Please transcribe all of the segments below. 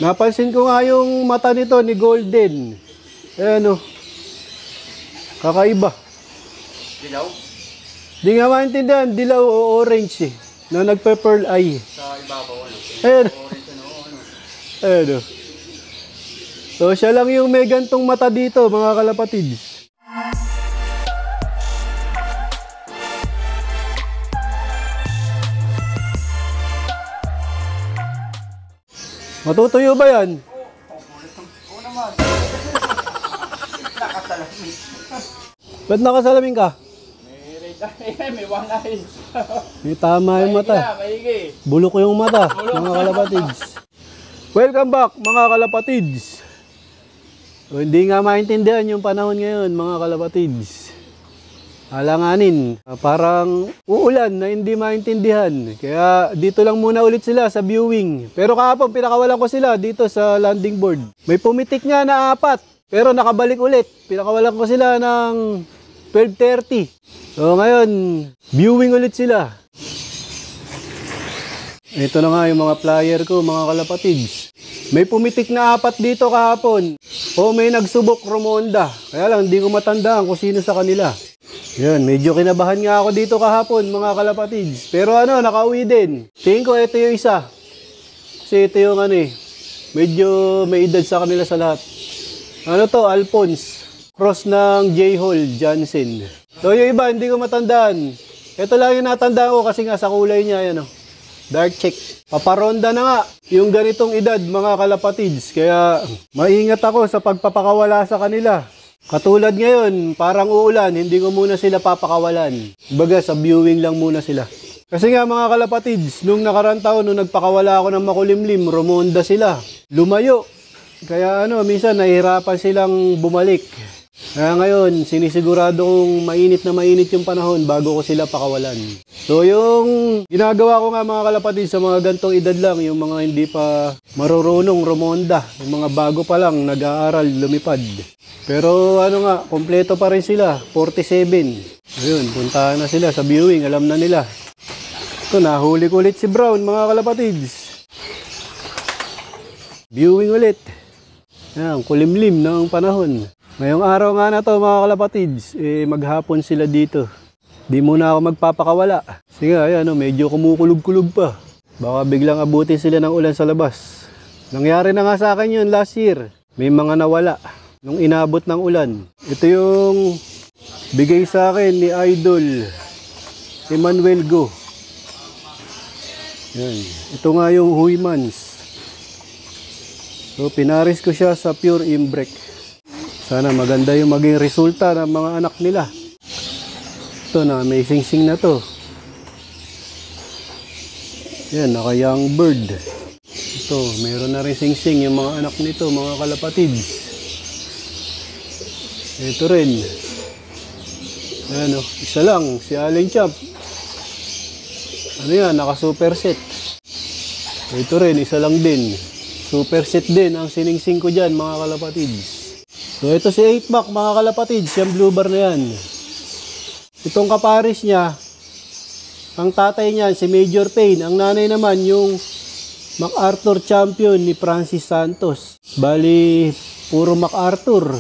Napansin ko nga yung mata nito ni Golden. Ayan o. Kakaiba. Dilaw? Di nga maintindihan, dilaw o orange eh. Na nagpe-pearl eye. Sa ibabaw, ano? Ayan. Orange, ano? Ayan o. So siya lang yung may gantong mata dito, mga kalapatids. Matutuyo ba yan? Oo naman. Nakasalamin. Ba't nakasalamin ka? May red eye, may one eye. May tama yung mata. Maigi. Bulok yung mata, mga kalapatids. Welcome back, mga kalapatids. So, hindi nga maintindihan yung panahon ngayon, mga kalapatids. Alanganin, parang uulan na hindi maintindihan. Kaya dito lang muna ulit sila sa viewing. Pero kahapon pinakawalan ko sila dito sa landing board. May pumitik nga na 4, pero nakabalik ulit. Pinakawalan ko sila ng 12:30. So ngayon, viewing ulit sila. Ito na nga yung mga flyer ko, mga kalapatids. May pumitik na 4 dito kahapon. O may nagsubok Romonda. Kaya lang, hindi ko matandaan kung sino sa kanila. Yan, medyo kinabahan nga ako dito kahapon, mga kalapatids. Pero ano, nakauwi din. Tingin ko ito yung isa. Kasi ito yung ano eh, medyo may edad sa kanila sa lahat. Ano to, Alphonse. Cross ng J. Hall Johnson. So yung iba, hindi ko matandaan. Ito lang yung natandaan ko kasi nga sa kulay niya, yan o. Dark check. Paparonda na nga yung ganitong edad, mga kalapatids. Kaya maingat ako sa pagpapakawala sa kanila. Katulad ngayon, parang uulan, hindi ko muna sila papakawalan. Baga sa viewing lang muna sila. Kasi nga mga kalapatids, nung nakarang taon, nung nagpakawala ako ng makulimlim, Romonda sila. Lumayo. Kaya ano, minsan nahihirapan silang bumalik. Kaya ngayon, sinisigurado kong mainit na mainit yung panahon bago ko sila pakawalan. So yung ginagawa ko nga mga kalapatids sa mga gantong edad lang, yung mga hindi pa marurunong Romonda, yung mga bago pa lang nag-aaral, lumipad. Pero ano nga, kompleto pa rin sila, 47. Ayun, puntahan na sila sa viewing, alam na nila. Ito, nahuli ko ulit si Brown, mga kalapatids. Viewing ulit. Yan, kulimlim ng panahon. Ngayong araw nga na to mga kalapatids, maghapon sila dito. Di muna ako magpapakawala. Sige, ayan, medyo kumukulog-kulog pa. Baka biglang abutin sila ng ulan sa labas. Nangyari na nga sa akin yun last year. May mga nawala nung inabot ng ulan. Ito yung bigay sa akin ni Idol Emmanuel Go. Yan. Ito nga yung Huymans. So pinaris ko siya sa pure imbrek. Sana maganda yung maging resulta ng mga anak nila. Ito na, may sing-sing na to. Yan, naka young bird. Ito, meron na rin sing-sing yung mga anak nito, mga kalapatids. Ito rin. Ano, isa lang, si Allen Champ. Ano yan, naka super set. Ito rin, isa lang din. Super set din ang sining-sing ko dyan, mga kalapatids. So ito si 8-Mac, mga kalapatids, yung blue bar na yan. Itong kaparis niya, ang tatay niya, si Major Payne. Ang nanay naman, yung MacArthur champion ni Francis Santos. Bali, puro MacArthur.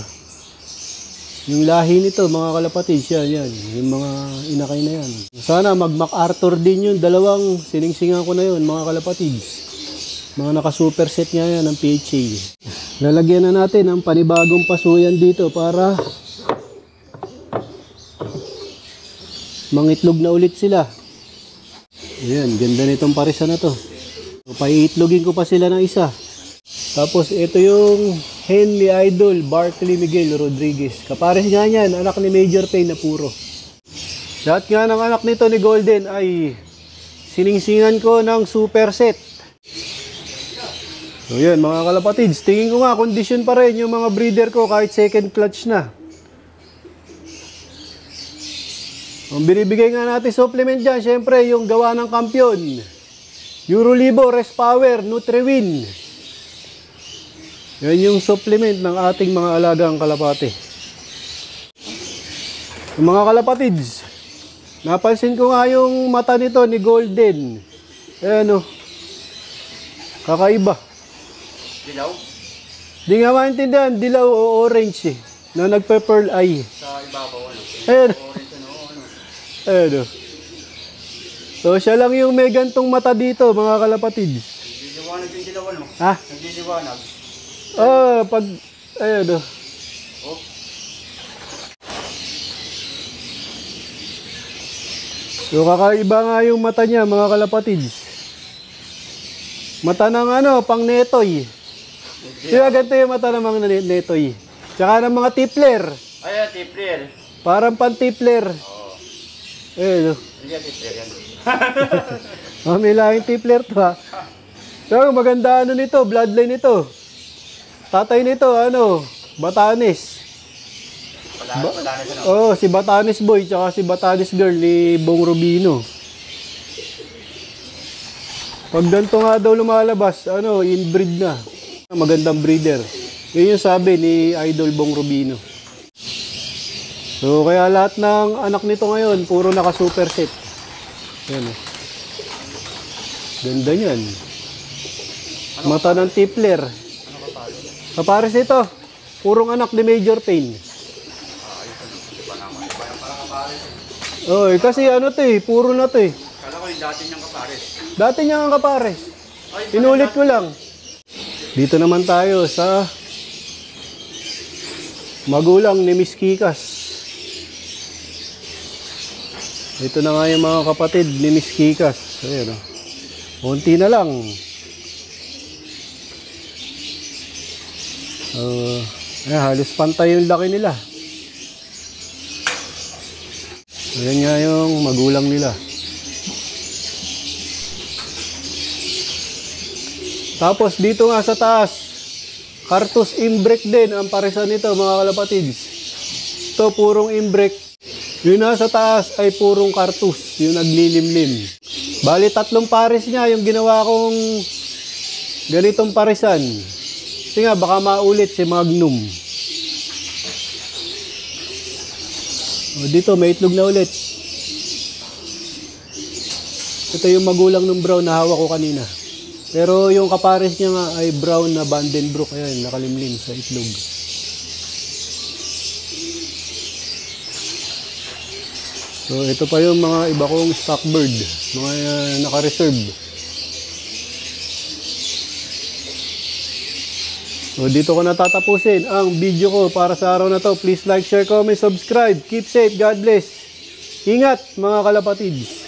Yung lahi nito, mga kalapatids, yan. Yung mga inakay na yan. Sana mag-MacArthur din yun. Dalawang sining-singan ko na yun, mga kalapatids. Mga naka-super set nga yan ng PHA. Lalagyan na natin ang panibagong pasuyan dito para mangitlog na ulit sila. Ayan, ganda nitong parisa na to. So, paiitlogin ko pa sila ng isa. Tapos ito yung hen ni Idol Bartley Miguel Rodriguez. Kapares nga yan, anak ni Major Payne na puro. Lahat nga ng anak nito ni Golden ay siningsingan ko ng super set. So yan mga kalapatids, tingin ko nga kondisyon pa rin yung mga breeder ko kahit second clutch na. Ang binibigay nga natin supplement dyan, syempre yung gawa ng kampiyon. Eurolibo, Rest Power, Nutriwin. Yan yung supplement ng ating mga alagang kalapate. Yung mga kalapatids, napansin ko nga yung mata nito ni Golden. Ayan o, kakaiba. Dilaw? Di nga maintindihan, dilaw o orange eh. Na nagpe-pearl eye. Sa ibabaw, ano? Ayan. Orange, ano? Ano? Ayan o. So, siya lang yung may gantong mata dito, mga kalapatids. Nagliliwanag yung dilaw, ano? Ha? Nagliliwanag. Pag... Ayan o. Oh. So, kakaiba nga yung mata niya, mga kalapatids. Mata ng ano, pang netoy. Kaya ganito yung mata ng mga netoy. Tsaka ng mga tipler. Ayan, tipler. Parang pan-tipler. Oo. Ayan o. Hindi yan tipler yan. May lahing tipler to ha. So, maganda ano nito, bloodline nito. Tatay nito, ano, Batanes. Palanes, ano? Oh, si Batanes boy, tsaka si Batanes girl ni Bong Rubino. Pag ganito nga daw lumalabas, ano, inbreed na. Magandang breeder. Yun yung sabi ni Idol Bong Rubino. So, kaya lahat ng anak nito ngayon, puro naka-super set. Yan o. Ganda niyan. Mata ng tipler. Kapares ito. Purong anak ni Major Payne. Oh, kasi ano to eh, puro na to eh. Kala ko yung dati niyang kapares. Dati niya ang kapares. Inulit ko lang. Dito naman tayo sa magulang ni Miss Kikas. Ito na nga yung mga kapatid ni Miss Kikas. Ayan o. Unti na lang. Halos pantay yung laki nila. Ayan nga yung magulang nila. Tapos dito nga sa taas, Cartus imbrek din ang paresan nito mga kalapatids. Ito purong imbrek. Yung nasa taas ay purong Cartus, yung naglilimlim. Bali 3 pares niya yung ginawa kong ganitong paresan. Kasi nga baka maulit si Magnum. O, dito may itlog na ulit. Ito yung magulang ng brown na hawak ko kanina. Pero yung kapares niya nga ay brown na Vandenbroek. Ayan, nakalimlim sa itlog. So, ito pa yung mga iba kong stock bird. Mga naka-reserve. So, dito ko natatapusin ang video ko para sa araw na to. Please like, share, comment, subscribe. Keep safe. God bless. Ingat mga kalapatids.